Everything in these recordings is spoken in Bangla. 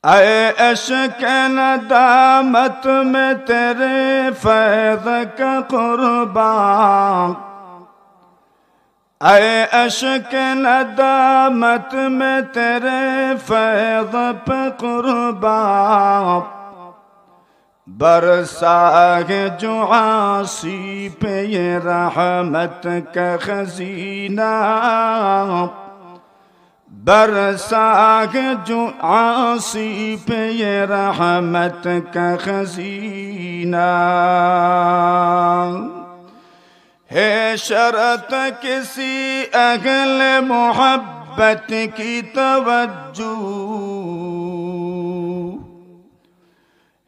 ऐ अश्क नदामत में तेरे फैज़ का कुर्बान, ऐ अश्क नदामत में तेरे फैज़ पे कुर्बान, बरसा है जो आसी पे ये रहमत का खजीना, बरसा है जो आसी पे ये रहमत का खजीना। है शरत किसी अहले मोहब्बत की तवज्जो,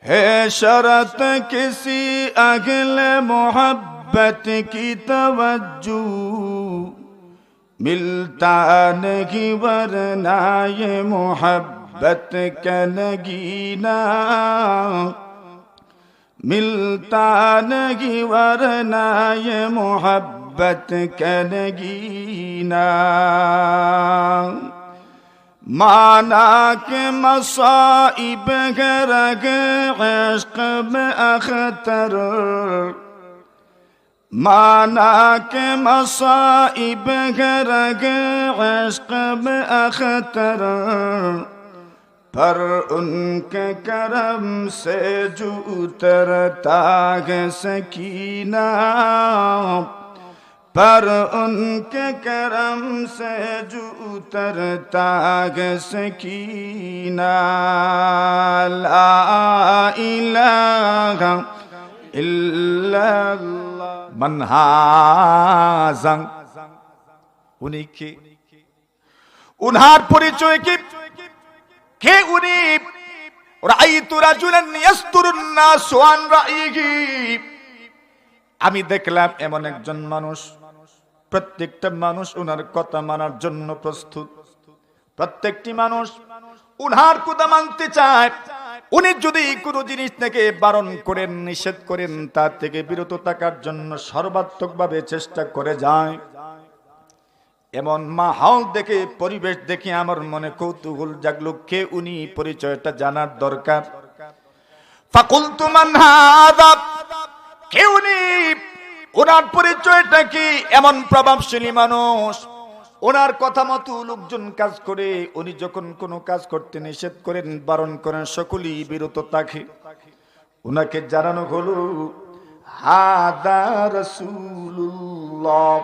है शरत किसी अहले मोहब्बत की तवज्जो, मिलता नहीं वरना ये मोहब्बत का नगीना, मिलता नहीं वरना ये मोहब्बत का नगीना। माना के मसाइब रग इश्क में अख्तर, माना के मसाइब रग इश्क में अख्तर, पर उनके करम से जो उतरता है सकीना, पर उनके करम से जो उतरता है सकीना। ला इलाहा इल्लल्लाह मन हाज़ा, उन्हीं के उन्हार परिचय की কে উনি? রাআইতু রাজুলান ইয়াসতুরুন নাস আন রাইহি, আমি দেখলাম এমন একজন মানুষ, প্রত্যেকটা মানুষ ওনার কথা মানার জন্য প্রস্তুত, প্রত্যেকটি মানুষ ওনার কথা মানতে চায়। উনি যদি কোনো জিনিস থেকে বারণ করেন, নিষেধ করেন, তার থেকে বিরত থাকার জন্য সর্বাত্মকভাবে চেষ্টা করে যায়। এমন মাহৌল দেখে, পরিবেশ দেখে আমার মনে কৌতূহল জাগলো, কে উনি, পরিচয়টা জানার দরকার। ফাকুলতু মান হাযা, কে উনি, ওনার পরিচয়টা কি? এমন প্রভাবশালী মানুষ, ওনার কথা মতো লোকজন কাজ করে। উনি যখন কোনো কাজ করতে নিষেধ করেন, বারণ করেন, সকলেই বিরত থাকে। ওনাকে জানানো হলো হাদা রাসূলুল্লাহ।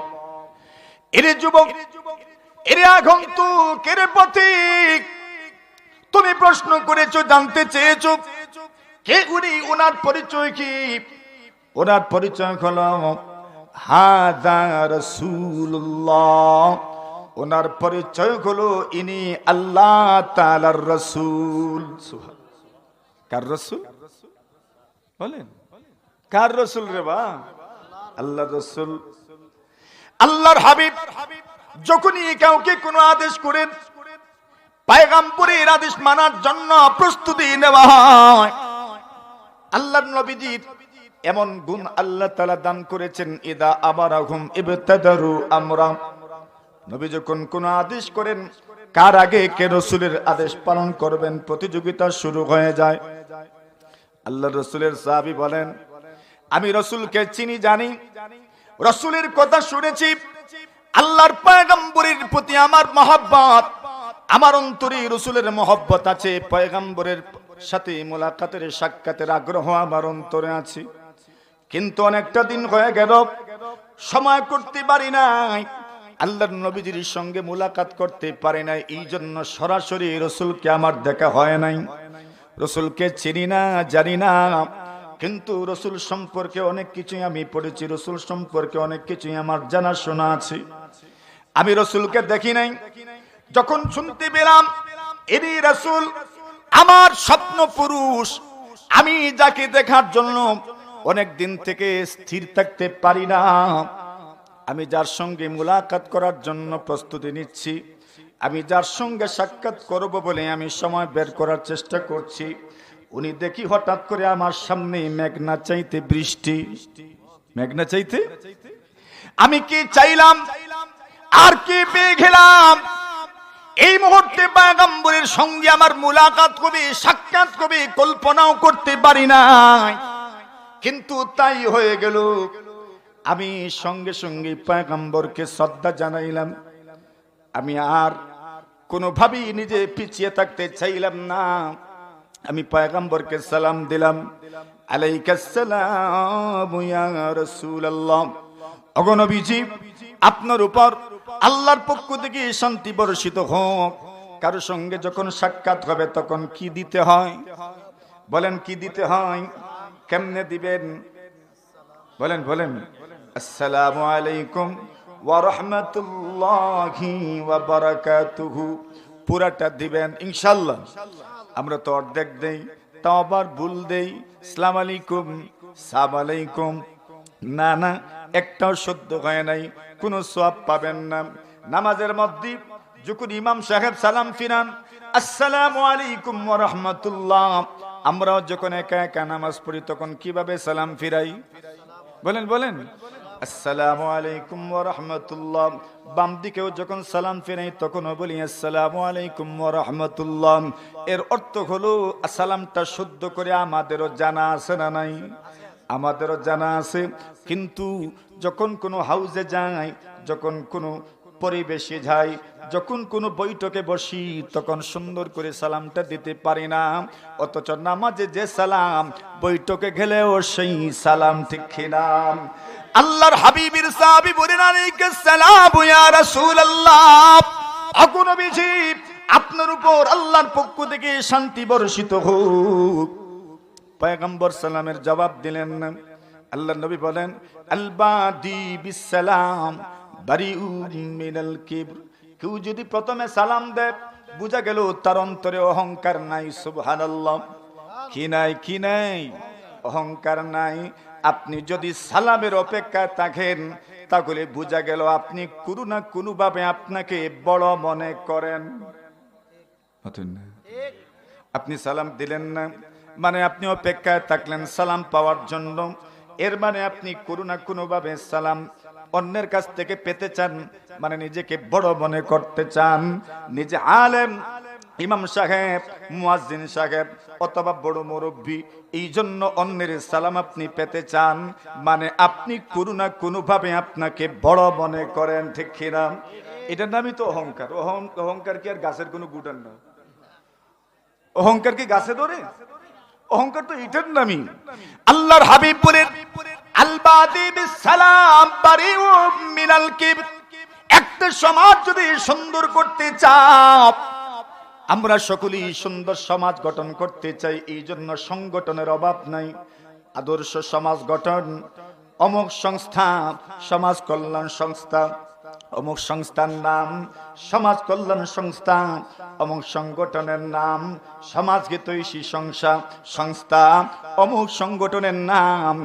এরে যুবক, এরে আগন্তুক, এরে পথিক, তুমি প্রশ্ন করেছো, জানতে চেয়েছো কে উনি, ওনার পরিচয় কি? ওনার পরিচয় হলো হাদা রাসূলুল্লাহ। ওনার পরিচয় হলো ইনি আল্লাহ তাআলার রাসূল। কার রাসূল বলেন? কার রাসূল রে বা? আল্লাহর রাসূল, আল্লাহর হাবিব। যখনই কাউকে কোনো আদেশ করেন, পয়গম্বরের আদেশ মানার জন্য প্রস্তুতি নেওয়া হয়। আল্লাহর নবীজির এমন গুণ আল্লাহ তাআলা দান করেছেন, ইদা আমারাহুম ইবতাদারু আমরা। নবী যখন কোনো আদেশ করেন, কার আগে কে রাসূলের আদেশ পালন করবেন, প্রতিযোগিতা শুরু হয়ে যায়। আল্লাহর রাসূলের সাহাবী বলেন, আমি রাসূলকে চিনি, জানি, রাসূলের কথা শুনেছি। আল্লাহর পয়গম্বরের প্রতি আমার মহব্বত, আমার অন্তরে রাসূলের মহব্বত আছে। পয়গম্বরের সাথে মোলাকাতের, সাক্ষাতের আগ্রহ আমার অন্তরে আছে। কিন্তু অনেকটা দিন হয়ে গেল, সময় করতে পারি নাই, আল্লাহর নবীজির সঙ্গে মোলাকাত করতে পারি নাই। এই জন্য সরাসরি রাসূলকে আমার দেখা হয় নাই। রাসূলকে চিনি না, জানি না, কিন্তু রাসূল সম্পর্কে অনেক কিছুই আমি পড়েছি, রাসূল সম্পর্কে অনেক কিছুই আমার জানা শোনা আছে। আমি রাসূলকে দেখি নাই। যখন শুনতে পেলাম ইনি রাসূল, আমার স্বপ্ন পুরুষ, আমি যাকে দেখার জন্য অনেক দিন থেকে স্থির থাকতে পারি না, আমি যার সঙ্গে মুলাকাত করার জন্য প্রস্তুতি নিচ্ছি, আমি যার সঙ্গে সাক্ষাৎ করব বলে আমি সময় বের করার চেষ্টা করছি, উনি দেখি হঠাৎ করে আমার সামনে মেঘনা চাইতে বৃষ্টি, মেঘনা চাইতে। আমি কি চাইলাম আর কি পেয়ে গেলাম? এই মুহূর্তে পয়গম্বরের সঙ্গে আমার মুলাকাত কবি, সাক্ষাৎ কবি কল্পনাও করতে পারি নাই, কিন্তু তাই হয়ে গেল। আমি সঙ্গে সঙ্গে পয়গম্বরকে শ্রদ্ধা জানাইলাম। আমি আর কোনোভাবেই নিজে পিছিয়ে থাকতে চাইলাম না। আমি পয়গম্বরকে সালাম দিলাম, আলাইকাস সালাম ইয়া রাসূলুল্লাহ। ওগো নবীজি, আপনার উপর আল্লাহর পক্ষ থেকে শান্তি বর্ষিত হোক। কারো সঙ্গে যখন সাক্ষাৎ হবে তখন কি দিতে হয় বলেন? কি দিতে হয়? কেমনে দিবেন বলেন? বলেন, আসসালামু আলাইকুম ওয়া রাহমাতুল্লাহি ওয়া বারাকাতুহু। পুরাটা দিবেন ইনশাআল্লাহ। আমরা তো অর্ধেক দেই, তাও আবার ভুল দেই, আসসালামু আলাইকুম, সালাম আলাইকুম। না না, একটাও শুদ্ধ হয় নাই, কোনো সওয়াব পাবেন না। নামাজের মধ্যে যখন ইমাম সাহেব সালাম ফিরান, আসসালামু আলাইকুম ওয়া রাহমাতুল্লাহ, আমরাও যখন একা একা নামাজ পড়ি তখন কিভাবে সালাম ফিরাই? বলেন বলেন, আসসালামু আলাইকুম ওয়া রাহমাতুল্লাহ। বাম দিকেও যখন সালাম ফিরাই তখনও বলি আসসালামু আলাইকুম ওয়া রাহমাতুল্লাহ। এর অর্থ হলো সালামটা শুদ্ধ করে আমাদেরও জানা আছে না নাই? আমাদেরও জানা আছে। কিন্তু যখন কোনো হাউজে যাই, যখন কোনো পরিবেশে যাই, যখন কোনো বৈঠকে বসি, তখন সুন্দর করে সালামটা দিতে পারি না। অথচ নামাজে যে সালাম, বৈঠকে গেলেও সেই সালাম, ঠিক কিনা? আল্লাহর হাবিবের সাহাবী বলেন, আলাইকাস সালাম ইয়া রাসূলুল্লাহ। ওগো নবীজি, আপনার উপর আল্লাহর পক্ষ থেকে শান্তি বর্ষিত হোক। পয়গম্বর সালামের জবাব দিলেন না। আল্লাহর নবী বলেন, আল বাদি বিস সালাম বারিউম মিনাল কিবর। কেউ যদি প্রথমে সালাম দেয়, বুঝা গেল তার অন্তরে অহংকার নাই। সুবহানাল্লাহ। কি নাই? কি নাই? অহংকার নাই। আপনি যদি সালামের অপেক্ষায় থাকেন, তাহলে বুঝা গেল আপনি কোনো না কোনো ভাবে আপনাকে বড় মনে করেন। আপনি সালাম দিলেন না মানে আপনি অপেক্ষায় থাকলেন সালাম পাওয়ার জন্য। এর মানে আপনি কোনো না কোনো ভাবে সালাম অন্যের কাছ থেকে পেতে চান, মানে নিজেকে বড় মনে করতে চান। নিজে আলেম, ইমাম সাহেব, মুয়াজ্জিন সাহেব অথবা বড় মুরব্বী, এই জন্য অন্যের সালাম আপনি পেতে চান, মানে আপনি কোনো না কোনো ভাবে আপনাকে বড় মনে করেন, ঠিক কিনা? এটার নামই তো অহংকার। অহংকার কি আর গাছের কোনো গুটার না? অহংকার কি গাছে ধরে? অহংকার তো এটার নামই। আল্লাহর হাবিব বলেন, আল বাদি বিস সালাম বারিউম মিনাল কিবর। একটা সমাজ যদি সুন্দর করতে চাও, আমরা সকলেই সুন্দর সমাজ গঠন করতে চাই, এই জন্য সংগঠনের অভাব নাই। আদর্শ সমাজ গঠন, অমুক সংস্থা, সমাজ কল্যাণ সংস্থা, অমুক সংস্থার নাম সমাজ কল্যাণ সংস্থা, অমুক সংগঠনের নাম সমাজ হিতৈষী সংস্থা, অমুক সংগঠনের নাম।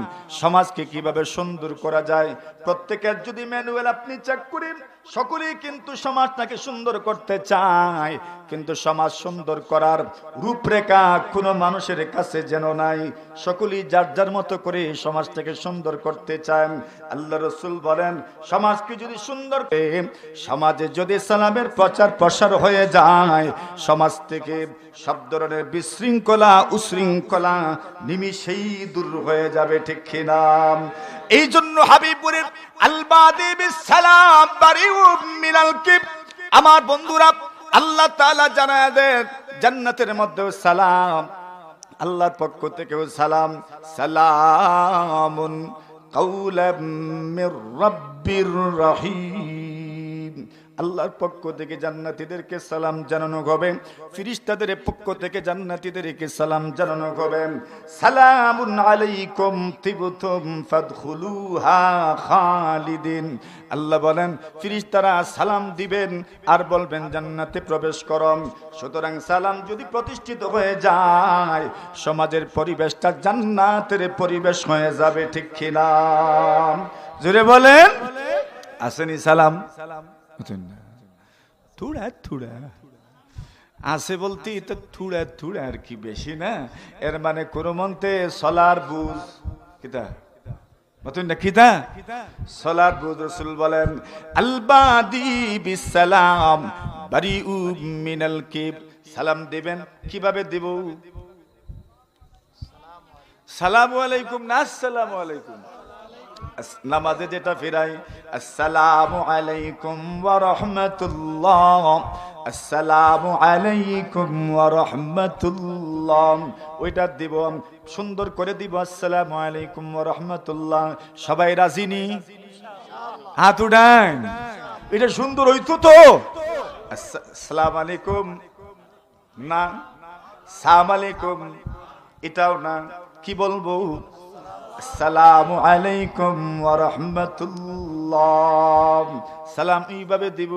সমাজকে কিভাবে সুন্দর করা যায়, প্রত্যেকের যদি ম্যানুয়াল আপনি চেক করেন, সকলেই কিন্তু সমাজটাকে সুন্দর করতে চায়, কিন্তু সমাজ সুন্দর করার রূপরেখা কোনো মানুষের কাছে যেন নাই। সকলেই যার যার মতো করে সমাজটাকে সুন্দর করতে চান। আল্লাহ রাসূল বলেন, সমাজকে যদি সুন্দর, সমাজে যদি সালামের প্রচার প্রসার হয়ে যায়, সমাজ থেকে সব ধরনের বিশৃঙ্খলা উশৃঙ্খলা নিমিষেই দূর হয়ে যাবে, ঠিক কিনা? এই জন্য হাবিবুরের আল বাদি বিস সালাম বারিউম মিনাল কিবর। আমার বন্ধুরা, আল্লাহ তাআলা জানায় দেন জান্নাতের মধ্যেও সালাম, আল্লাহর পক্ষ থেকেও সালাম। সালামুন কাওলাম মির রাব্বির রহিম। আল্লাহর পক্ষ থেকে জান্নাতীদেরকে সালাম জানানো হবে, ফেরেশতাদের পক্ষ থেকে জান্নাতীদেরকে সালাম জানানো হবে। সালামুন আলাইকুম তিবতুম ফাদখুলুহা খালিদিন। আল্লাহ বলেন, ফেরেশতারা সালাম দিবেন আর বলবেন জান্নাতে প্রবেশ করম। সুতরাং সালাম যদি প্রতিষ্ঠিত হয়ে যায়, সমাজের পরিবেশটা জান্নাতের পরিবেশ হয়ে যাবে, ঠিক কিনা? জোরে বলেন, আসেনি সালাম? থুড়া থুড়া আছে বলতে তো থুড়া থুড়া আর কি, বেশি না। এর মানে কোন মন্তে সলার বুঝ কিতা মতন না, কিতা সলার বুঝ। রাসূল বলেন, আল বাদি বিস সালাম বারিউ মিনাল কিবর। সালাম দিবেন কিভাবে দেব? সালামু আলাইকুম না আসসালামু আলাইকুম? নামাজে যেটা ফিরাই আসসালামু আলাইকুম ওয়া রাহমাতুল্লাহ, আসসালামু আলাইকুম ওয়া রাহমাতুল্লাহ, ওইটা দিব, সুন্দর করে দিব আসসালামু আলাইকুম ওয়া রাহমাতুল্লাহ। সবাই রাজি নি? হাত উঠান। এটা সুন্দর হইতো তো। আসসালামু আলাইকুম না, সালাম আলাইকুম এটাও না, কি বলবো? আসসালামু আলাইকুম ওয়া রাহমাতুল্লাহ। সালাম এইভাবে দিব।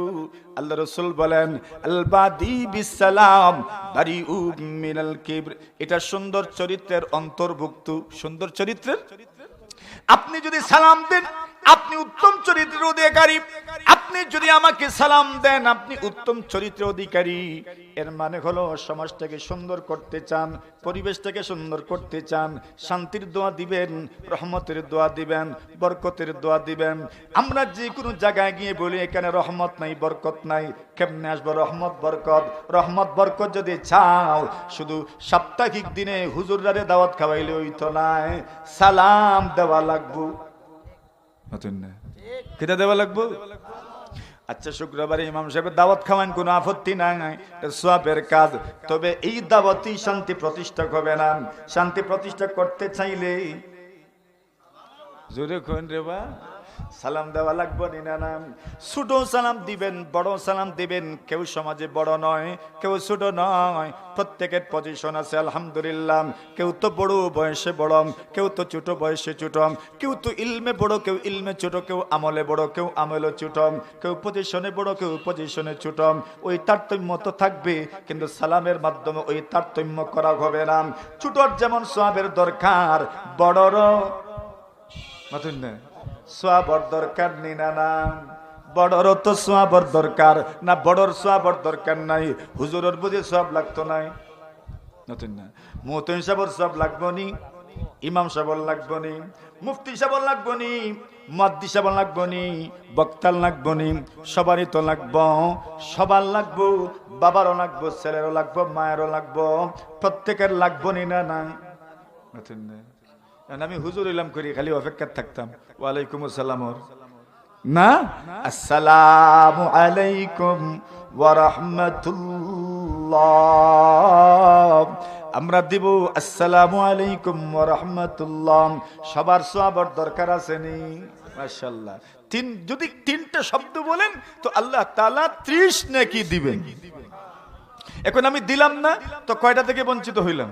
আল্লাহ রাসূল বলেন আল বাদি বিস সালাম বারিউ মিনাল কিবর। এটা সুন্দর চরিত্রের অন্তর্ভুক্ত। সুন্দর চরিত্রের, আপনি যদি সালাম দেন আপনি উত্তম চরিত্রের অধিকারী। আপনি যদি আমাকে সালাম দেন আপনি উত্তম চরিত্রের অধিকারী। এর মানে হলো সমাজটাকে সুন্দর করতে চান, পরিবেশটাকে সুন্দর করতে চান, শান্তির দোয়া দিবেন, রহমতের দোয়া দিবেন, বরকতের দোয়া দিবেন। আমরা যে কোনো জায়গায় গিয়ে বলি এখানে রহমত নাই, বরকত নাই, কেমনে আসবো রহমত বরকত? রহমত বরকত যদি চাও শুধু সাপ্তাহিক দিনে হুজুররারে দাওয়াত খাওয়াইলে হইতো না, সালাম দেওয়া লাগবো। কেটা দেওয়া লাগবো? আচ্ছা শুক্রবারে ইমাম সাহেবের দাওয়াত খাওয়ান, কোনো আপত্তি নাই, এটা সওয়াবের কাজ। তবে এই দাওয়াতই শান্তি প্রতিষ্ঠা হবে না। শান্তি প্রতিষ্ঠা করতে চাইলে জোরে কোন রে বা সালাম দেওয়া লাগবে না? না, ছোট সালাম দিবেন, বড় সালাম দিবেন। কেউ সমাজে বড় নয়, কেউ ছোট নয়, প্রত্যেকের পজিশন আছে আলহামদুলিল্লাহ। কেউ তো বড় বয়সে বড়, কেউ তো ছোট বয়সে ছোট, কেউ তো ইলমে বড়, কেউ ইলমে ছোট, কেউ আমলে বড়, কেউ আমলে ছোট, কেউ পজিশনে বড়, কেউ পজিশনে ছোট। ওই তারতম্য তো থাকবে, কিন্তু সালামের মাধ্যমে ওই তারতম্য করা হবে না। ছোটর যেমন সওয়াবের দরকার, বড়রও সওয়াবর দরকার নি না? না, বড়র তো সওয়াবর দরকার না, বড়র সওয়াবর দরকার নাই। হুজুরের বুঝে সওয়াব লাগতো নাই? নতুন না, মুহতামিম সাহেবের সওয়াব লাগবো নি, ইমাম সাহেবের লাগবো নি, মুফতি সাহেবের লাগবো নি, মুয়াদ্দিস সাহেবের লাগবো নি, বক্তার লাগবো নি? সবারই তো লাগবো, সবার লাগবো, বাবারও লাগবো, ছেলেরও লাগবো, মায়েরও লাগবো, প্রত্যেকের লাগবো নি না? না, নতুন না। আমি হুজুর ইলাম করি খালি অপেক্ষা থাকতাম ওয়ালাইকুম আসসালাম না, আসসালামু আলাইকুম ওয়া রাহমাতুল্লাহ। আমরা দিব আসসালামু আলাইকুম ওয়া রাহমাতুল্লাহ। সবার সওয়াবের দরকার আছে নি? মাশাআল্লাহ। যদি তিনটা শব্দ বলেন তো আল্লাহ তাআলা 30 নেকি দিবেন। এখন আমি দিলাম না তো কয়টা থেকে বঞ্চিত হইলাম?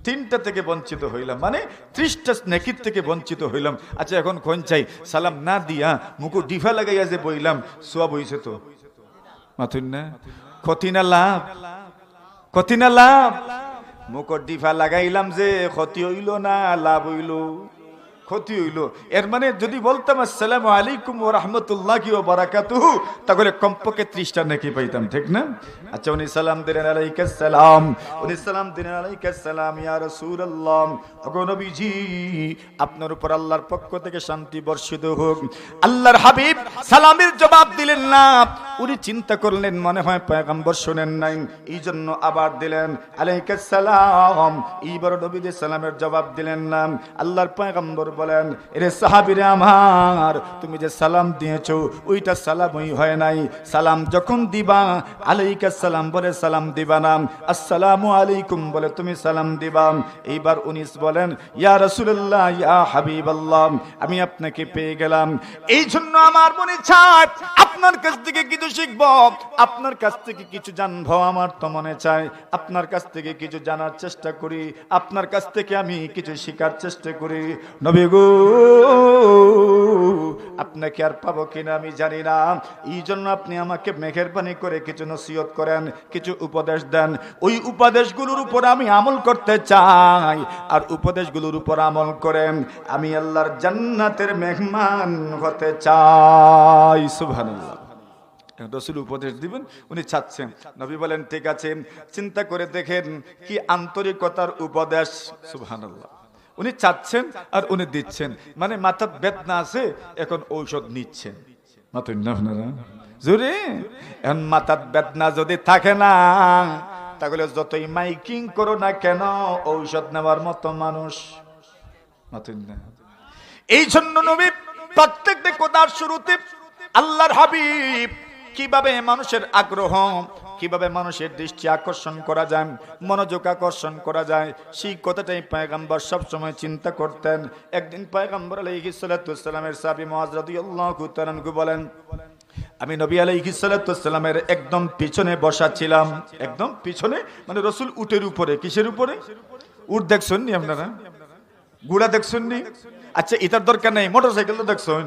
3টা থেকে বঞ্চিত হইলাম, মানে 30টা নেকির থেকে বঞ্চিত হইলাম। আচ্ছা এখন কোন চাই সালাম না দিয়া মুখো ডিফা লাগাইয়া যে বইলাম, সওয়াব হইছে তো? মাথুন না, ক্ষতি না লাভ? ক্ষতি না লাভ? মুখো ডিফা লাগাইলাম যে ক্ষতি হইল না লাভ হইল? ক্ষতি হইল। এর মানে যদি বলতাম আসসালামু আলাইকুম ওয়া রাহমাতুল্লাহি ওয়া বারাকাতুহু তাহলে কমপক্ষে 30টা নেকি পাইতাম, ঠিক না? আচ্ছা উনি সালাম দিলেন আলাইকাস সালাম, উনি সালাম দিলেন আলাইকাস সালাম ইয়া রাসূলুল্লাহ, ওগো নবীজি আপনার উপর আল্লাহর পক্ষ থেকে শান্তি বর্ষিত হোক। আল্লাহর হাবিব সালামের জবাব দিলেন না। উনি চিন্তা করলেন মনে হয় পয়গম্বর শুনেন নাই, এইজন্য আবার দিলেন আলাইকাস সালাম। এইবার নবীজি সালামের জবাব দিলেন না। আল্লাহর পয়গম্বর বলেন এরে সাহাবীরা আমার, তুমি যে সালাম দিয়েছো ওইটা সালামই হয় নাই। সালাম যখন দিবা আলাইকাস সালাম বলে সালাম দিবা না, আসসালামু আলাইকুম বলে তুমি সালাম দিবা। এইবার উনি বলেন ইয়া রাসূলুল্লাহ ইয়া হাবিবাল্লাহ, আমি আপনাকে পেয়ে গেলাম। এই জন্য আমার মনে চায় আপনার কাছ থেকে কিছু শিখব, আপনার কাছ থেকে কিছু জানবো। আমার তো মনে চায় আপনার কাছ থেকে কিছু জানার চেষ্টা করি, আপনার কাছ থেকে আমি কিছু শেখার চেষ্টা করি। নবী গো আপনাকে আর পাবো কিনা আমি জানি না, এই জন্য আপনি আমাকে মেহেরবানি করে কিছু নসিহত করেন, কিছু উপদেশ দেন। ওই উপদেশগুলোর উপর আমি আমল করতে চাই, আর উপদেশগুলোর উপর আমল করেন আমি আল্লাহর জান্নাতের মেহমান হতে চাই। সুবহানাল্লাহ। রাসূল উপদেশ দিবেন, উনি চাচ্ছেন। নবী বলেন ঠিক আছে, চিন্তা করে দেখেন কি আন্তরিকতার উপদেশ। সুবহানাল্লাহ। উনি চাচ্ছেন আর উনি দিচ্ছেন, মানে মাথার বেদনা আছে এখন ঔষধ নিচ্ছেন। মাথা না আপনারা জোরে। এখন মাথার বেদনা যদি থাকে না, তাহলে যতই মাইকিং করো না কেন, ঔষধ নেওয়ার মতো মানুষ না। এই জন্য নবী প্রত্যেকটা কথার শুরুতে আল্লাহর হাবিব কিভাবে মানুষের আগ্রহ, কিভাবে মানুষের দৃষ্টি আকর্ষণ করা যায়, মনোযোগ আকর্ষণ করা যায়, সেই কথাটাই পয়গম্বর সবসময় চিন্তা করতেন। একদিন পয়গম্বর আলাইহিস সালাতু ওয়াস সালামের সাহাবী মুআজ রাদিয়াল্লাহু তাআলা আনহু বলেন, আমি নবী আলাইহিস সালাতু ওয়াস সালামের একদম পিছনে বসা ছিলাম। একদম পিছনে মানে রাসূল উটের উপরে। কিসের উপরে? উট দেখছেন নি আপনারা? ঘোড়া দেখছেন নি? আচ্ছা, এটার দরকার নেই, মোটরসাইকেল তো দেখছেন।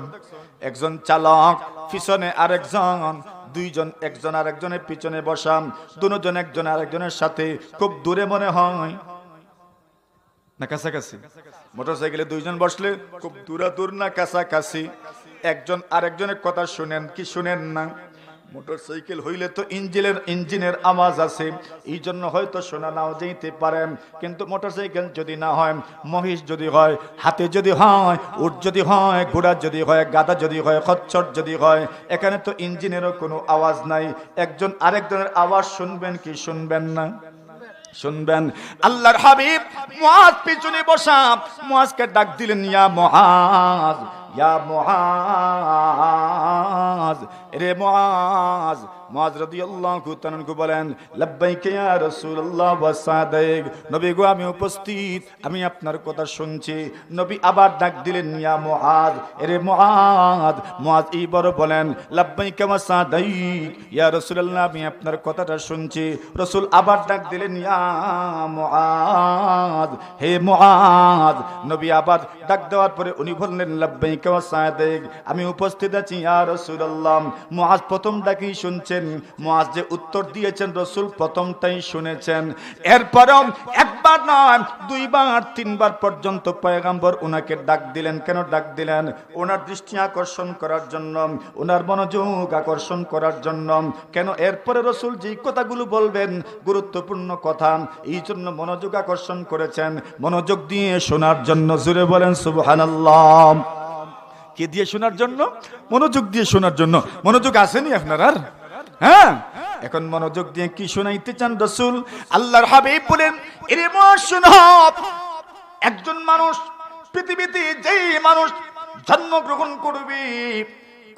একজন চালক, পিছনে আরেকজন, দুইজন, একজন আরেকজনের পিছনে বসা, দুজন একজন আরেকজনের সাথে খুব দূরে মনে হয় না কাছাকাছি? মোটরসাইকেলে দুইজন বসলে খুব দূর না কাছাকাছি? একজন আরেকজনের কথা শুনেন কি শুনেন না? মোটরসাইকেল হইলে তো ইঞ্জিনের আওয়াজ আছে, এই জন্য হয়তো শোনা নাও যেতে পারেন। কিন্তু মোটরসাইকেল যদি না হয়, মহিষ যদি হয়, হাতে যদি হয়, উট যদি হয়, ঘোড়া যদি হয়, গাধা যদি হয়, খচ্চর যদি হয়, এখানে তো ইঞ্জিনেরও কোনো আওয়াজ নাই। একজন আরেকজনের আওয়াজ শুনবেন কি শুনবেন না? শুনবেন। আল্লাহর হাবিব মুআজ পিছনে বসা, মুআজকে ডাক দিলেন, ইয়া মুআজ, ইয়া মুআজ, রে মুআজ। মুআজ রাদিয়াল্লাহু তাআলা আনহু বলেন, লাব্বাইকা ইয়া রাসূলুল্লাহ ওয়া সাদাইক। নবী গো, আমি উপস্থিত, আমি আপনার কথা শুনছি। নবী আবার ডাক দিলেন, ইয়া মুআজ, রে মুআজ। মুআজ এইবার বলেন, লাব্বাইকা ওয়া সাদাইক, ইয়া রাসূলুল্লাহ, আমি আপনার কথাটা শুনছি। রাসূল আবার ডাক দিলেন, ইয়া মুআজ, হে মুআজ। নবী আবার ডাক দেওয়ার পরে উনি বললেন, লাব্বাইকা ওয়া সাদাইক, আমি উপস্থিত আছি ইয়া রাসূলুল্লাহ। মুআজ প্রথম ডাকেই শুনছেন। মুআজ যে উত্তর দিয়েছেন, রাসূল প্রথমটাই শুনেছেন। এরপরও একবার নয়, দুইবার তিনবার পর্যন্ত পয়গম্বর উনাকে ডাক দিলেন। কেন ডাক দিলেন? ওনার দৃষ্টি আকর্ষণ করার জন্য, ওনার মনোযোগ আকর্ষণ করার জন্য। কেন? এরপরে রাসূল যেই কথাগুলো বলবেন গুরুত্বপূর্ণ কথা, এই জন্য মনোযোগ আকর্ষণ করেছেন, মনোযোগ দিয়ে শোনার জন্য। জোরে বলেন সুবহানাল্লাহ। কে দিয়ে শোনার জন্য? মনোযোগ দিয়ে শোনার জন্য। মনোযোগ আসেনি আপনার আর? হ্যাঁ, এখন মনোযোগ দিয়ে কি শোনাইতে চান রাসূল? আল্লাহর হাবিব বলেন, এরে মুআজ শুনো, একজন মানুষ পৃথিবীতে যেই মানুষ জন্মগ্রহণ করবে,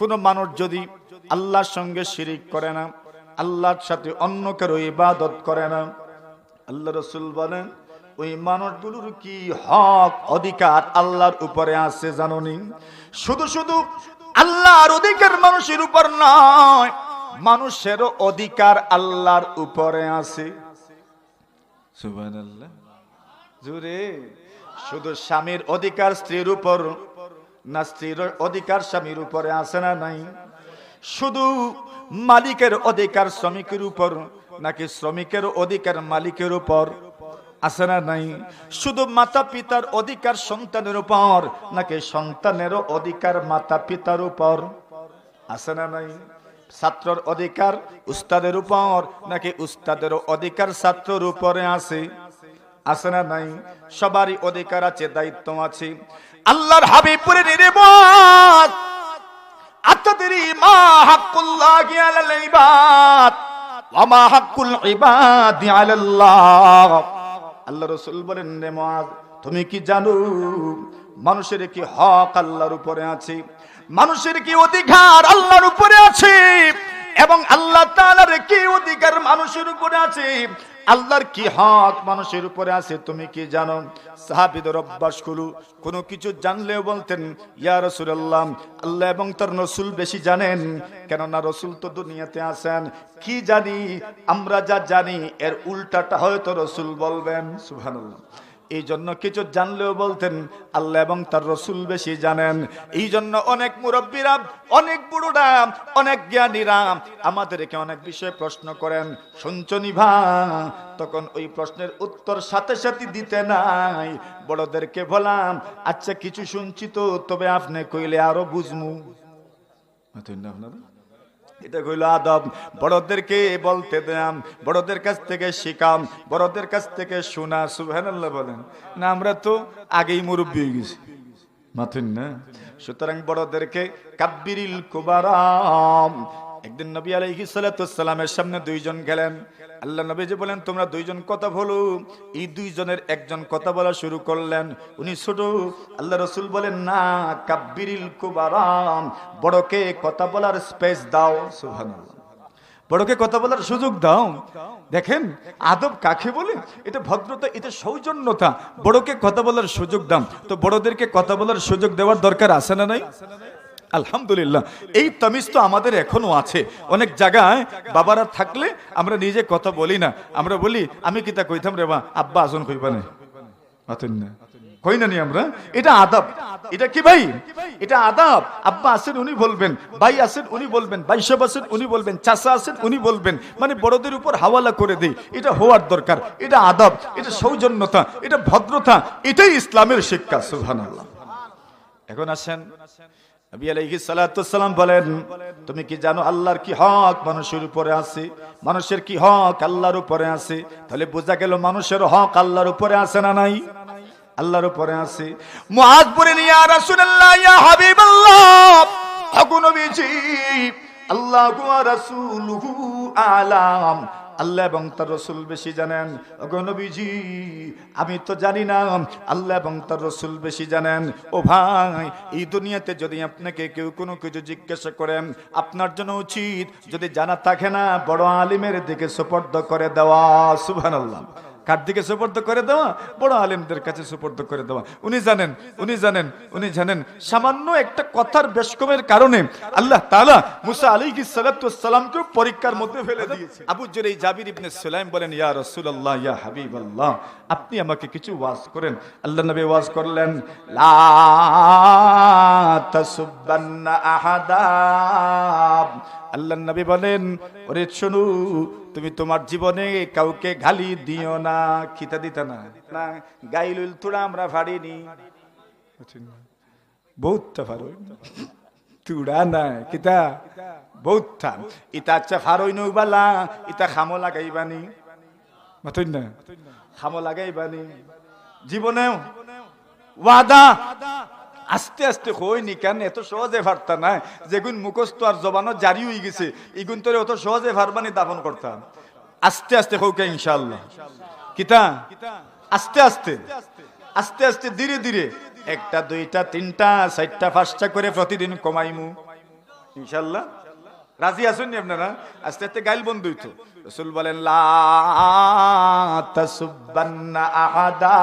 কোন মানুষ যদি আল্লাহর সঙ্গে শিরিক করে না, আল্লাহর সাথে অন্য কারো ইবাদত করে না, আল্লাহ রাসূল বলেন ওই মানুষগুলোর কি হক অধিকার আল্লাহর উপরে আছে জানোনি? শুধু আল্লাহর অধিকার মানুষের উপর নয়, মানুষেরও অধিকার আল্লাহর উপরে আছে। সুবহানাল্লাহ। জোরে। শুধু স্বামীর অধিকার স্ত্রীর উপর না, স্ত্রীর অধিকার স্বামীর উপরে আছে না নাই? শুধু মালিকের অধিকার শ্রমিকের উপর নাকি শ্রমিকের অধিকার মালিকের উপর আছে না নাই? শুধু মাতা পিতার অধিকার সন্তানের উপর নাকি সন্তানেরও অধিকার মাতা পিতার উপর আছে না নাই? ছাত্রের অধিকার উস্তাদের উপর নাকি উস্তাদেরও অধিকার ছাত্রের উপরে আছে না নাই? সবারই অধিকার আছে, দায়িত্ব আছে। আল্লাহর হাবিব বলেন, রে মুআজ, আতাদরি মা হাক্কুল্লাহি আলাল ইবাদ ওয়া মা হাক্কুল ইবাদি আলাল্লাহ। আল্লাহ রাসূল বলেন, রে মুআজ, তুমি কি জানো মানুষের কি হক আল্লাহর উপরে আছে, মানুষের কি অধিকার আল্লাহর উপরে আছে, এবং আল্লাহ তাআলার কি অধিকার মানুষের উপরে আছে, আল্লাহর কি হক মানুষের উপরে আছে তুমি কি জানো? সাহাবীদের অভ্যাস হলো কোনো কিছু জানলেও বলতেন, ইয়া রাসূলুল্লাহ, আল্লাহ এবং তার রাসূল বেশি জানেন। কেননা রাসূল তো দুনিয়াতে আছেন। কি জানি? আমরা যা জানি এর উল্টাটা হয়তো রাসূল বলবেন। সুবহানাল্লাহ। এই জন্য কিছু জানলেও বলতেন, আল্লাহ এবং তার রাসূল বেশি জানেন। এই জন্য অনেক মুরব্বীরা, অনেক বুড়োরা, অনেক জ্ঞানীরা আমাদেরকে অনেক বিষয়ে প্রশ্ন করেন, শুনছনি ভাই? তখন ওই প্রশ্নের উত্তর সাথে সাথে দিতে নাই, বড়দেরকে বললাম, আচ্ছা কিছু শুনছি তো, তবে আপনি কইলে আরো বুঝমু। এটা কইল আদব। বড়দেরকে বলতে দেন, বড়দের কাছ থেকে শিখাম, বড়দের কাছ থেকে শোনা। সুবহানাল্লাহ বলেন না? আমরা তো আগেই মুরব্বী হয়ে গেছি, মাথেন না? সুতরাং বড়দেরকে কাব্বিরিল কুবারাম, একদিন নবী আলাইহিস সালাতু ওয়াসসালামের সামনে দুইজন গেলেন। আল্লাহ নবীজি বলেন, তোমরা দুইজন কথা বলো। এই দুইজনের একজন কথা বলা শুরু করলেন, উনি ছোট। আল্লাহ রাসূল বলেন, না, কাব্বিরিল কুবারাম, বড়কে কথা বলার স্পেস দাও। সুবহানাল্লাহ, বড়কে কথা বলার সুযোগ দাও। দেখেন আদব কাকে বলে, এটা ভদ্রতা, এটা সৌজন্যতা। বড়কে কথা বলার সুযোগ দাও। তো বড়দেরকে কথা বলার সুযোগ দেওয়ার দরকার আছে না নাই? আলহামদুলিল্লাহ, এই তামিজ তো আমাদের এখনো আছে। অনেক জায়গায় বাবারা থাকলে আমরা নিজে কথা বলি না, আমরা বলি আমি কিতা কইতাম রে বা, আব্বা আসুন কইবা না, না কই না নি আমরা। এটা আদব। এটা কি ভাই? এটা আদব। আব্বা আছেন উনি বলবেন, ভাই আছেন উনি বলবেন, ভাই সাহেব আছেন উনি বলবেন, চাচা আছেন উনি বলবেন, মানে বড়দের উপর হাওয়ালা করে দেই। এটা হওয়ার দরকার। এটা আদব, এটা সৌজন্যতা, এটা ভদ্রতা, এটাই ইসলামের শিক্ষা। সুবহানাল্লাহ। এখন আসেন, নবী আলাইহিস সালাতু ওয়াসসালাম বলেন, তুমি কি জানো আল্লাহর কি হক মানুষের উপরে আছে? মানুষের কি হক আল্লাহর উপরে আছে? তাহলে বোঝা গেল মানুষের হক আল্লাহর উপরে আছে না নাই? আল্লাহর উপরে আছে। মুআজ বলেন, ইয়া রাসূলুল্লাহ, ইয়া হাবিবাল্লাহ, ওগো নবীজি, আল্লাহু ওয়া রাসূলুহু আ'লাম, আল্লাহ এবং তার রাসূল বেশি জানেন। ওগো নবীজি, আমি তো জানি না, আল্লাহ এবং তার রাসূল বেশি জানেন। ও ভাই, এই দুনিয়াতে যদি আপনাকে কেউ কোনো কিছু জিজ্ঞাসা করেন, আপনার জন্য উচিত যদি জানা থাকে না, বড় আলিমের দিকে সুপর্দ করে দেওয়া। সুবহানাল্লাহ। কার দিকে সুপর্দ করে দেওয়া? বড় আলেমদের কাছে সুপর্দ করে দেওয়া। উনি জানেন, উনি জানেন, উনি জানেন। সামান্য একটা কথার বেশকমের কারণে আল্লাহ তাআলা মুসা আলাইহিস সালাতু ওয়াসসালামকে পরীক্ষার মধ্যে ফেলে দিয়েছে। আবু জুরাই জাবির ইবনে সুলাইম বলেন, ইয়া রাসূলুল্লাহ, ইয়া হাবিবাল্লাহ, আপনি আমাকে কিছু ওয়াজ করেন। আল্লাহ নবী ওয়াজ করলেন, লা তাসুববান্না আহাদা। আল্লাহ নবী বলেন, ওরে শোনো, তুমি তোমার জীবনে কাউকে গালি দিও না। খিতা দিতা না, না গাইলুল তোরা আমরা ফাড়িনি, বহুতটা ফারো তুড়া না কিতা বহুতটা ইতা আচ্ছা ফারই নৌবালা, ইতা খামো লাগাইবানি, মাতই না খামো লাগাইবানি। জীবনেও ওয়াদা আস্তে আস্তে হয়নি কেন? এত সহজে ফারতা না, যেগুন মুখস্থ আর জবানও জারি হয়ে গেছে, এগুন তোরে অত সহজে ফারবানি দাফন করতাম। আস্তে আস্তে হোক ইনশাআল্লাহ। কিতা আস্তে আস্তে, আস্তে আস্তে, ধীরে ধীরে, একটা দুইটা তিনটা চারটা পাঁচটা করে প্রতিদিন কমাইমু ইনশাআল্লাহ। রাজি আছেন নি আপনারা? আস্তে আস্তে গাইল বন্ধ হইতো। রাসূল বলেন, লা তাসুববান্না আহাদা।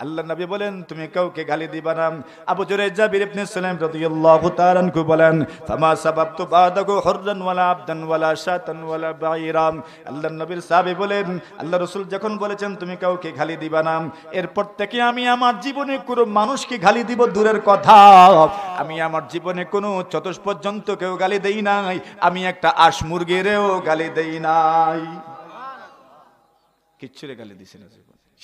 আল্লাহ নবী বলেন, তুমি কাউকে গালি দিবা না। আবু জুরাইজ জাবির ইবনে সুলাইম রাদিয়াল্লাহু তাআলা আনহু বলেন, ফামা সাবাবতু বাদাহু হুররান ওয়ালা আবদান ওয়ালা শাতান ওয়ালা বায়রাম। আল্লাহ নবীর সাহাবী বলেন, আল্লাহ রাসূল যখন বলেছেন তুমি কাউকে গালি দিবা না, এরপর থেকে আমি আমার জীবনে কোনো মানুষকে গালি দিব দূরের কথা, আমি আমার জীবনে কোনো চতুষ্পদ জন্তুকেও গালি দেই নাই, আমি একটা আশ মুরগিরেও গালি দেই নাই। কিচ্ছুরে গালি দিছি না,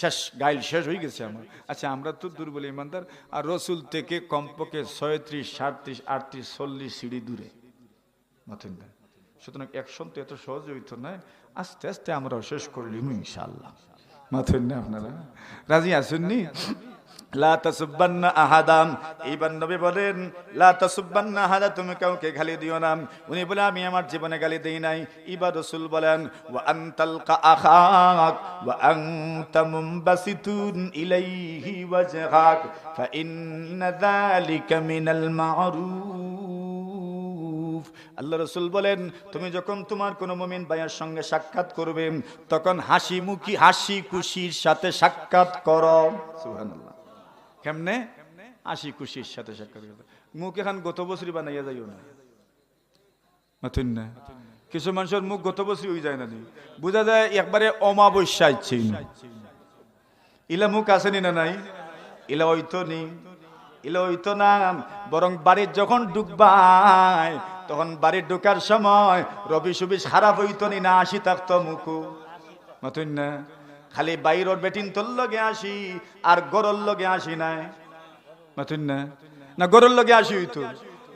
শেষ, গাইল শেষ হয়ে গেছে আমার। আচ্ছা, আমরা তো দুর্বল ইমানদার, আর রসুল থেকে কমপক্ষে 36, 37, 38, 40 সিঁড়ি দূরে, মাথেন না। সুতরাং একশন তো এত সহজ হইতো না, আস্তে আস্তে আমরা শেষ করলিম ইনশাআল্লাহ। মাথেন না আপনারা? রাজি আসেননি? লা তাসুববান্না আহাদাম। এইবার নবী বলেন, লা তাসুববান্না আহাদা, তুমি কাউকে গালি দিও না। উনি বলে, আমি আমার জীবনে গালি দেই নাই। এবার রাসূল বলেন, ওয়া আনতালকা আখাক ওয়া আনতা মুনবাসিতুন ইলাইহি ওয়াজহাক ফা ইন্না যালিকা মিনাল মা'রুফ। আল্লাহ রাসূল বলেন, তুমি যখন তোমার কোন মুমিন ভাইয়ের সঙ্গে সাক্ষাৎ করবে, তখন হাসি মুখী, হাসি খুশির সাথে সাক্ষাৎ করো। সুবহানাল্লাহ। কেমনে? হাসি খুশির সাথে সাক্ষাৎ করো। মুখ এখন গত বছরই বানাইয়া যাইও না, মাথুন না। কিছু মানুষের মুখ গত বছরই হয়ে যায় না, বোঝা যায় একবারে অমাবস্যা ইচ্ছে। ইলা মুখ আসেনি না নাই? ইলা হইতো নি, ইলা হইতো না। বরং বাড়ির যখন ঢুকবাই, তখন বাড়ির ঢুকার সময় রবি সুবিশ খারাপ হইতো নি, না আসি থাকতো মুখ, মাথুন না। খালি বাইরের বেটিন তোর লগে আসি আর গরর লগে আসি নাই, মাথুন না। না গরর লগে আসি হইতো,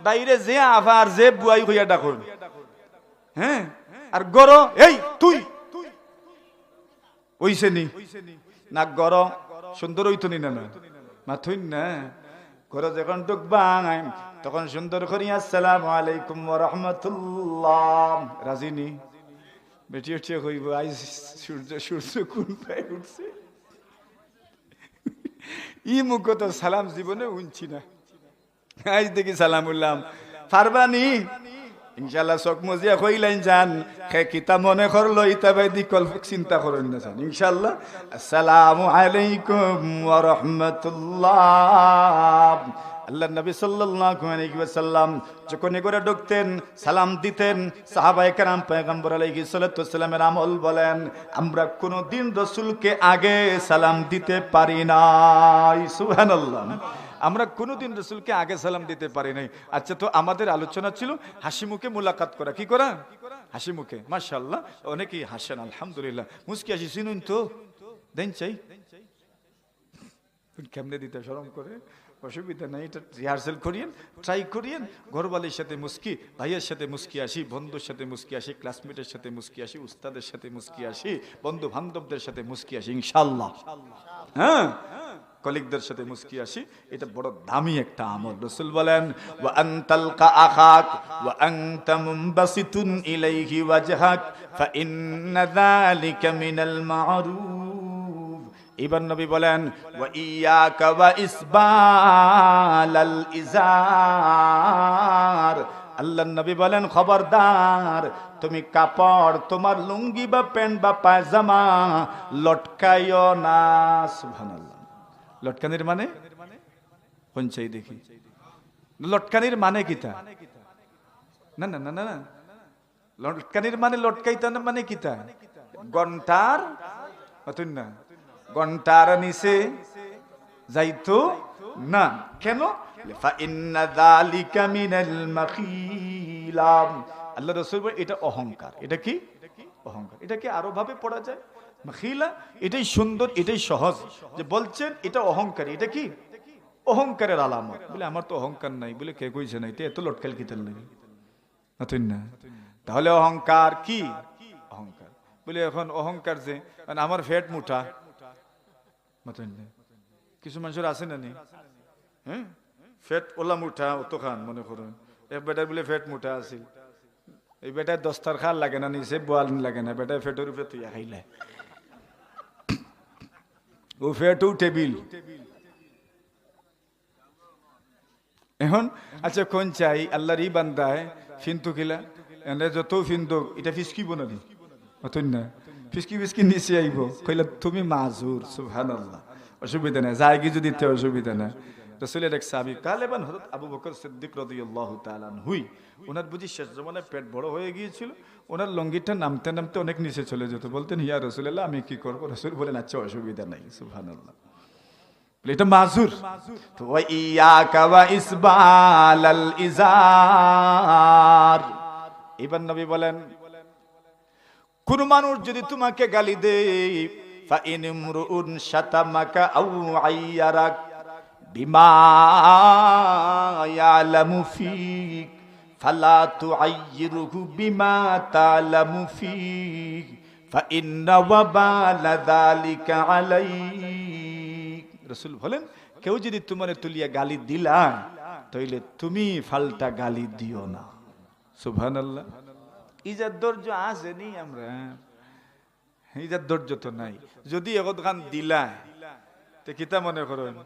বাইরে যে আভার যে বুয়াই হইয়া ডাকুন, হ্যাঁ, আর গর এই তুই ওইছে নি না, গর সুন্দর হইতো নি, না না, মাথুন না। ঘরে যখন ঢুকবাই তখন সুন্দর করি আসসালামু আলাইকুম ওয়া রাহমাতুল্লাহ। রাজিনী বেটি উঠে কইব আজ সূর্য কোন পায়ে উঠছে। ই মুখ তো সালাম জীবনে উনছি না, আজ দেখি সালাম উল্লাম পারবানি ইনশাআল্লাহ। চোখ মজিয়া কইলাইন যান খে কিতা মনে করলো ইতা বাইদি কল্প চিন্তা করেন না যান ইনশাআল্লাহ। আসসালামু আলাইকুম ওয়া রাহমাতুল্লাহ। আল্লাহ নবী সাল্লাল্লাহু আলাইহি ওয়াসাল্লাম যখন করে ঢুকতেন সালাম দিতেন, সাহাবায়ে কেরাম পয়গম্বর আলাইহিস সালাতু ওয়াসসালামের আমল বলেন আমরা কোনদিন রাসূলকে আগে সালাম দিতে পারি নাই। সুবহানাল্লাহ, আমরা কোনোদিন রাসূলকে আগে সালাম দিতে পারি নাই। আচ্ছা, তো আমাদের আলোচনা ছিল হাসি মুখে মুলাকাত করা। কি করা? হাসি মুখে। মাশাআল্লাহ, অনেকেই হাসেন আলহামদুলিল্লাহ। মুস্কি হাসি চিনুন তো দেন চাই কেমনে দিতে শরম করে, অসুবিধা নাই, এটা রিহার্সেল করিয়েন, ট্রাই করিয়েন। ঘরবালির সাথে মুস্কি, ভাইয়ের সাথে মুস্কি আসি, বন্ধুর সাথে মুস্কি আসি, ক্লাসমেটের সাথে মুস্কি আসি, উস্তাদের সাথে মুস্কি আসি, বন্ধু বান্ধবদের সাথে মুস্কি আসি ইনশাআল্লাহ। হ্যাঁ, কলিগদের সাথে মুস্কি আসি, এটা বড় দামি একটা আমল। রাসূল বলেন ওয়া আনতালকা আখাক ওয়া আনতা মুনবাসিতুন ইলাইহি ওয়াজহাক ফা ইন্না যালিকা মিনাল মা'রুফ। এবার নবী বলেন ওয়া ইয়াকা ওয়া ইসবালাল ইজার। আল্লাহর নবী বলেন খবরদার তুমি কাপড়, তোমার লুঙ্গি বা প্যান্ট বা পায়জামা লটকাইও না। সুবহানাল্লাহ। লটকানির মানে পঞ্চাই দেখি, লটকানির মানে কিতা? না না না না, লটকানির মানে লটকাইতা না মানে কিতা? ঘন্টার অতুন না, ঘন্টার নিচে যাইতো না। কেন? ফা ইন্না যালিকা মিনাল মাখিলাম। আল্লাহ রাসূল বলেন এটা অহংকার। এটা কি? অহংকার। এটা কি আরো ভাবে পড়া যায়? মাখিলা, এটাই সুন্দর, এটাই সহজ যে বলছেন এটা অহংকারী। এটা কি? অহংকারের আলামত। বলে আমার তো অহংকার নাই। বলে কে কইছে না? এটা এত লটকাল কিতাল নাকি না? তাহলে অহংকার কি? অহংকার বলে এখন অহংকার যে মানে আমার ফ্যাট মুঠা মতন না। কিছু মানুষের আছে না নি, হ্যাঁ ফ্যাট ওলা মুঠা অত খান মনে করুন এক বেটার বলে ফ্যাট মুঠা আছিল, এই বেটায় দস্তার খাল লাগে না, নিচে বোয়াল লাগে না, বেটায় ফ্যাটের উপরে তুই খাইলে ও ফ্যাটও টেবিল। এখন আচ্ছা কোন চাই আল্লাহর ই বান্দায় ফিন্তু খিলা এনে যত ফিন্দুক এটা ফিসকিব না নি অতন না, ফিসকি ফিসকি নিচে আইব কইলা তুমি মাজুর। সুবহানাল্লাহ। অসুবিধা নাই, জায়গি যদি তে অসুবিধা নাই। রাসূলের এক সাহাবী গালেবান হযরত আবু বকর সিদ্দিক রাদিয়াল্লাহু তাআলা আনহুই, ওনার বুঝি শেষ জমানায় পেট বড় হয়ে গিয়েছিল, ওনার লঙ্গিটা নামতে নামতে অনেক নিচে চলে যেত। বলতেন ইয়া রাসূলুল্লাহ আমি কি করব? রাসূল বলেন আচ্ছা অসুবিধা নাই। সুবহানাল্লাহ। এটা মাজুর। তো ওয়া ইয়াকা ওয়া ইসবালাল ইজার। এবার নবী বলেন কোন মানুষ যদি তোমাকে গালি দেয় ফা ইন ইমরুন শাতামাকা আও আইয়ারাক বিমা ইয়ালামু ফিক ফালা তুআইয়িরহু বিমা তালামু ফিক ফা ইন্না ওয়াবালা যালিকা আলাইক। রাসূল বলেন কেউ যদি তোমারে তুলিয়া গালি দিলা তাইলে তুমি ফালটা গালি দিও না। সুবহানাল্লাহ। ইজাত ধৈর্য আছে নি আমরা? ইজাত ধৈর্য তো নাই। যদি এগত গান দিলা তে কিতা মনে করেন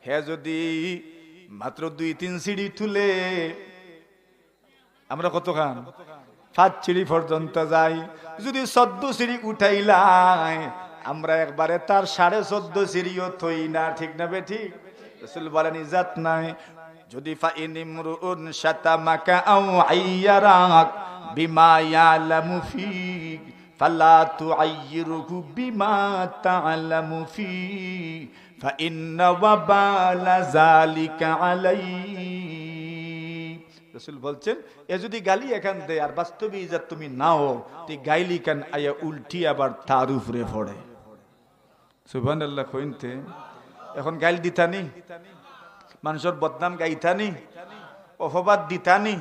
হে যদি মাত্র 2-3 সিঁড়ি তুলে আমরা কত খান 5 সিঁড়ি পর্যন্ত যাই, যদি 14 সিঁড়ি উঠাইলাই আমরা একবারে তার 14.5 সিঁড়িও থই না। ঠিক না বে ঠিক? রাসূল বলেন ইজাত নাই। যদি ফা ইন ইমরুন শাতামাকা আও আইয়ারাক বিমা ইয়ালামু ফিক ফালা তুআইয়িরহু বিমা তা'লামু ফিক ফা ইন্না ওয়াবালা যালিকা আলাইক। রাসূল বলছেন এ যদি গালি এখান দেয় আর বাস্তবে ইজ্জত তুমি নাও তে গাইলি কান আয়া উল্টি আবার তার উপরে পড়ে। সুবহানাল্লাহ। কইতে এখন গাইল দিতানি, মানুষের বদনাম গাইতানি, অপবাদ দিতানি,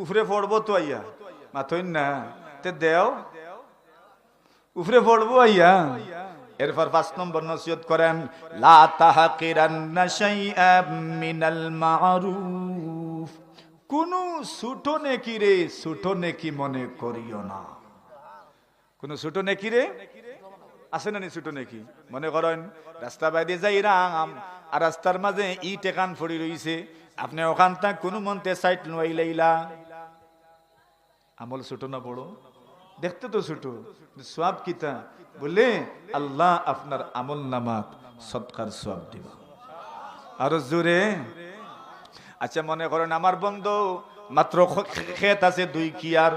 উপরে পড়বো তো আইয়া মাথইন না তে দেও উপরে পড়বো আইয়া। এরপর 5 নম্বর নসিহত করেন, লা তাহকিরান্না শাইআম মিনাল মারুফ, কোন ছোট নেকি রে ছোট নেকি মনে করিও না। কোন ছোট নেকি রে আছে না নি? ছোট নেকি মনে করেন রাস্তা বাইরে যাইরাম আর রাস্তার মাঝে ইট এখান পড়ি রইছে, আপনি ওখান থেকে কোনো মন্তে সাইড লইলা, আমল ছোট না বড়? দেখতে তো ছোট, সওয়াব কিতা? বলে আল্লাহ আপনার আমল নামাত সদকার সওয়াব দিবা। আরো জোরে। আচ্ছা মনে করেন আমার বন্ধু মাত্র ক্ষেত আছে 2 কিয়ার,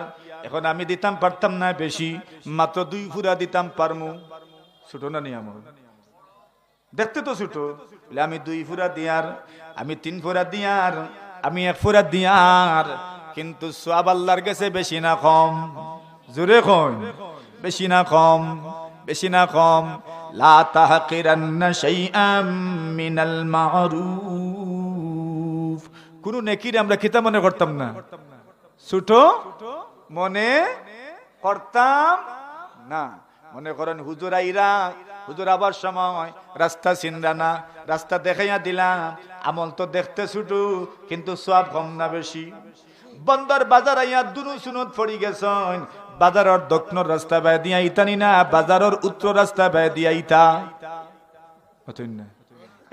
এখন আমি দিতাম পারতাম না বেশি, মাত্র 2 ফুরা দিতাম পারমু, ছোট না নি আমল? দেখতে তো ছোট, বলে আমি 2 ফুরা দিয়ার, আমি 3 ফুরা দিয়ার, আমি 1 ফুরা দিয়ার, কিন্তু সওয়াব আল্লাহর কাছে বেশি না কম? জোরে কই, বেশি না কম? বেশি না কম? লা তাহকিরান্না শাইআম মিনাল মারুফ, কোন নেকিরে আমরা কিতা মনে করতাম না? ছোট মনে করতাম না। মনে করেন হুজুর আইরা, হুজুর আবার সময় রাস্তা চিনরা না, রাস্তা দেখাইয়া দিলাম, আমল তো দেখতে ছোট কিন্তু সওয়াব কম না বেশি? বন্দর বাজার আইয়া দুনু সুনত পড়ি গেছেন, বাজারের দক্ষিণ রাস্তা বাই দিয়া ইতানি না, বাজারের উত্তর রাস্তা বাই দিয়া ইতা।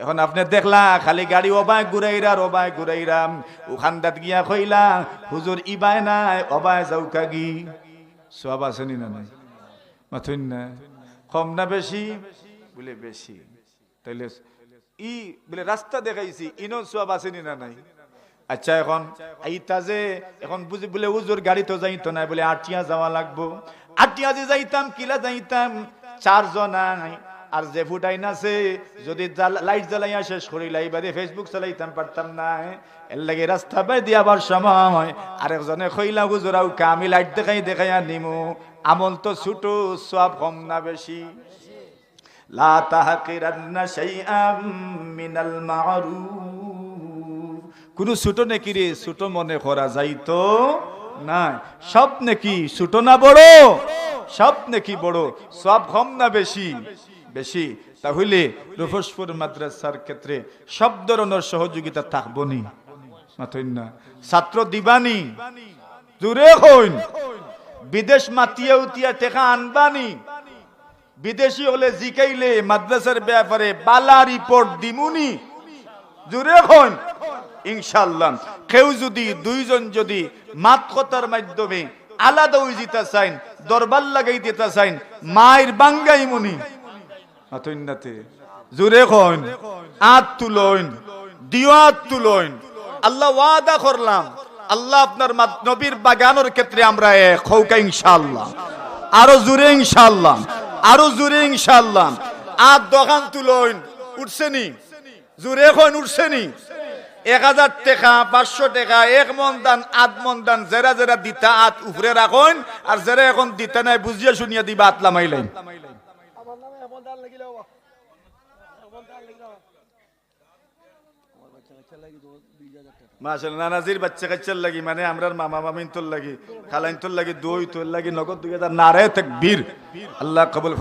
এখন আপনি দেখলা খালি গাড়ি ওবায় ঘুরাইরা ওবায় ঘুরাইরাম, ওখান দাত গিয়া কইলা হুজুর ইবাই নাই ওবায় যাউকা গি, সওয়াব আসেনি না নাই? মাথুন না? কম না বেশি? বলে বেশি। তাইলে ই বলে রাস্তা দেখাইছি, ইনো সওয়াব আসেনি না নাই? আচ্ছা এখন আইতা যে এখন বুঝি বলে হুজুর গাড়ি তো যাইতো না, বলে আটিয়া যাওয়া লাগবো। আটিয়া যে যাইতাম কিলা যাইতাম, 4 জন আর যে ফুটাই নাছে, যদি লাইট জ্বালাইয়া শেষ করিলা এবারে ফেসবুক চালাইতাম পারতাম না, এর লাগে রাস্তা পাই দিয়াবার সময় আরেকজনে কইলা হুজুরাও আমি লাইট দেখাইয়া নিমু, আমল তো ছোট সওয়াব কম না বেশি? লা তাহকিরান্না শাইআম মিনাল মারুফ, কোন ছোট নেকি রে ছোট মনে করা যাইতো না। সব নেকি ছোট না বড়? সব নেকি বড়। সওয়াব কম না বেশি? বেশি। তাহলে রুফসপুর মাদ্রাসার ক্ষেত্রে সব ধরনের সহযোগিতা থাকবনি, মাথইন না? ছাত্র দিবানি, জোরে হইন। বিদেশ মাতিয়া উতিয়া টেকা আনবানি, বিদেশি হলে জিকাইলে মাদ্রাসার ব্যাপারে বালা রিপোর্ট দিমুনি, জোরে হইন ইনশাআল্লাহ। কেউ যদি 2 জন যদি মাত কথার মাধ্যমে আলাদা হয়ে যেতে চাইন, দরবার লাগাই দিতে চাইন, মায়ের বাঙ্গাই মুনি, আতইন্নাতে জোরে কইন, আত তুলইন, দিওয়াত তুলইন। আল্লাহ ওয়াদা করলাম, আল্লাহ আপনার নবীর বাগানের ক্ষেত্রে আমরা এক হৌকা ইনশাআল্লাহ। আরো জোরে ইনশাআল্লাহ, আরো জোরে ইনশাআল্লাহ। আত দোকান তুলইন, উঠছেনি? জোরে কইন, উঠছেনি? 1000 টাকা, 500 টাকা, 1 মন দান, 8 মন দান, যারা যারা দিতা আত উপরে রাখুন, আর যারা এখন দিতা নাই বুঝিয়া শুনিয়া দিবা আত লামাইলেন। মাশাআল্লাহ, নানাজির বাচ্চা কাচ্চার লাগি, মানে আমরার মামা মামিন তোর লাগি, খালাইন তোর লাগি, দই তোর লাগি, নগদ 2000 নারে তাকবীর। আল্লাহ কবুল।